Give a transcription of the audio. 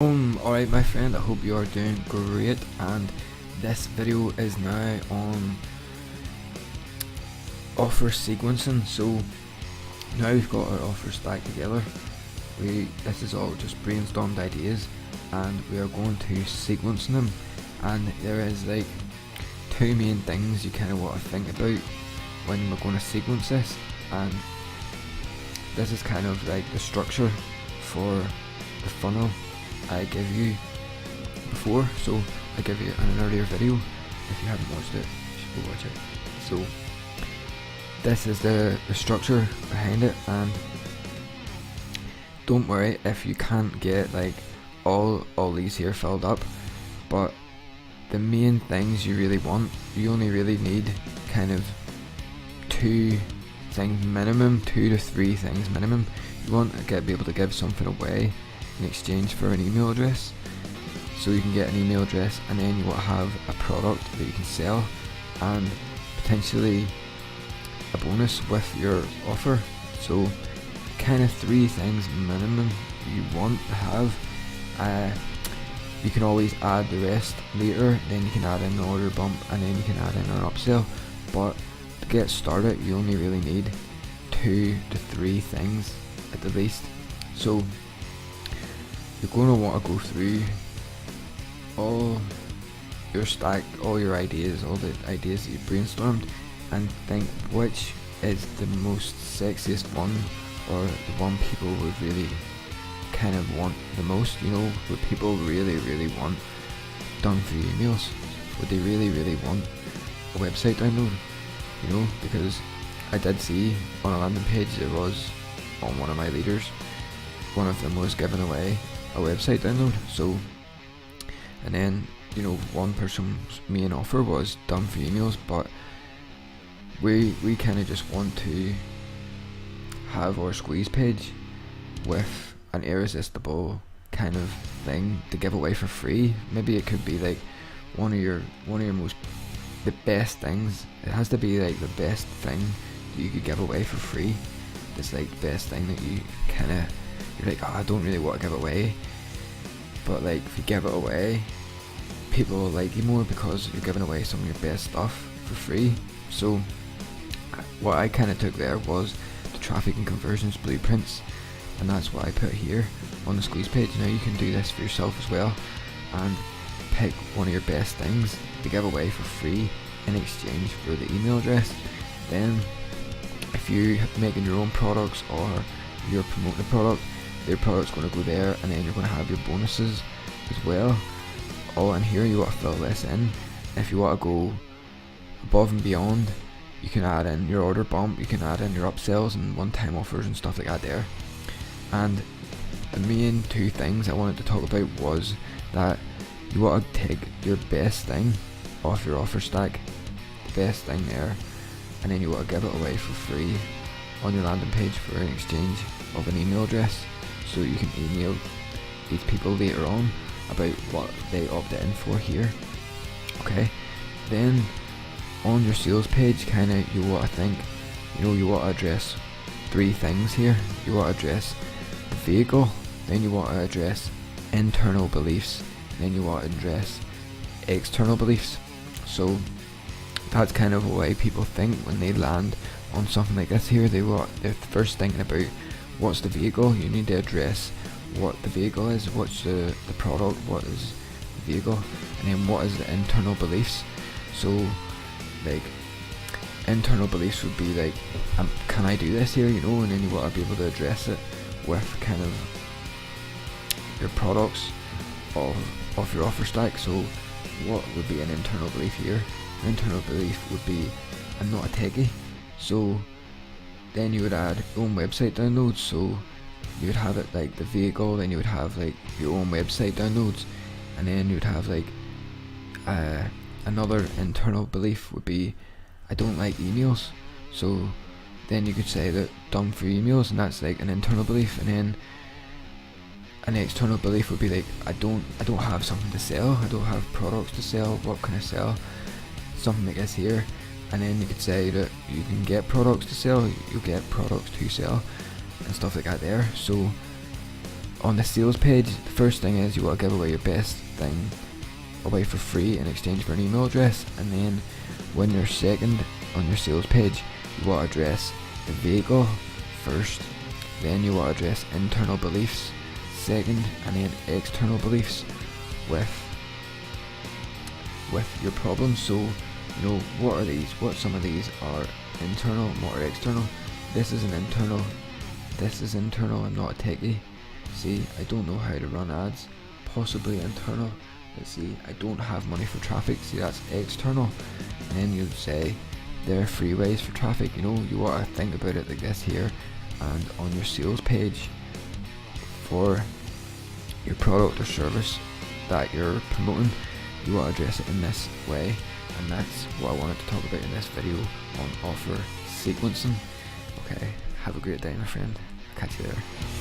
Alright my friend, I hope you are doing great, and this video is now on offer sequencing. So now we've got our offers stacked together, this is all just brainstormed ideas and we are going to sequencing them, and there is like two main things you kind of want to think about when we're going to sequence this, and this is kind of like the structure for the funnel I gave you before. So I gave you in an earlier video. If you haven't watched it, you should go watch it. So this is the structure behind it, and don't worry if you can't get like all these here filled up, but the main things you really want, you only really need kind of two things minimum, 2 to 3 things minimum. You want to be able to give something away in exchange for an email address. So you can get an email address, and then you want to have a product that you can sell, and potentially a bonus with your offer. So kind of 3 things minimum you want to have. You can always add the rest later, then you can add in an order bump, and then you can add in an upsell, but to get started you only really need 2 to 3 things at the least. So you're going to want to go through all your stack, all your ideas, all the ideas that you brainstormed, and think which is the most sexiest one, or the one people would really kind of want the most. You know, what people really want done through emails. Would they really want a website download? You know, because I did see on a landing page, it was on one of my leaders, one of them was giving away a website download. So, and then, you know, one person's main offer was done for emails, but we kind of just want to have our squeeze page with an irresistible kind of thing to give away for free. Maybe it could be like one of your most, the best things. It has to be like the best thing that you could give away for free. It's like the best thing that you kind of, you're like, oh, I don't really want to give it away, but like if you give it away, people will like you more because you're giving away some of your best stuff for free. So what I kind of took there was the traffic and conversions blueprints, and that's what I put here on the squeeze page. Now you can do this for yourself as well, and pick one of your best things to give away for free in exchange for the email address. Then if you're making your own products or you're promoting a product, their product's going to go there, and then you're going to have your bonuses as well. All in here, you want to fill this in. If you want to go above and beyond, you can add in your order bump, you can add in your upsells and one-time offers and stuff like that there. And the main 2 things I wanted to talk about was that you want to take your best thing off your offer stack, the best thing there, and then you want to give it away for free on your landing page for an exchange of an email address, so you can email these people later on about what they opted in for here. Okay, then on your sales page, kind of you want to think, you know, you want to address 3 things here. You want to address the vehicle, then you want to address internal beliefs, and then you want to address external beliefs. So that's kind of the way people think when they land on something like this here. They're first thinking about what's the vehicle. You need to address what the vehicle is, what's the product, what is the vehicle, and then what is the internal beliefs. So like internal beliefs would be like, can I do this here, you know, and then you want to be able to address it with kind of your products of your offer stack. So what would be an internal belief here? An internal belief would be, I'm not a techie. So then you would add your own website downloads. So you would have it like the vehicle, then you would have like your own website downloads, and then you would have like another internal belief would be, I don't like emails. So then you could say that done for emails, and that's like an internal belief. And then an external belief would be like, I don't have something to sell, I don't have products to sell, what can I sell? Something like this here. And then you could say that you can get products to sell, you get products to sell and stuff like that there. So on the sales page, the first thing is you want to give away your best thing away for free in exchange for an email address. And then when you're second on your sales page, you want to address the vehicle first, then you want to address internal beliefs second, and then external beliefs with your problems. So what are these? What some of these are internal, what are external? This is an internal. This is internal. I'm not a techie. See, I don't know how to run ads. Possibly internal. Let's see, I don't have money for traffic. See, that's external. And then you'd say there are free ways for traffic. You want to think about it like this here. And on your sales page for your product or service that you're promoting, you want to address it in this way. And that's what I wanted to talk about in this video on offer sequencing. Okay, have a great day, my friend. Catch you there.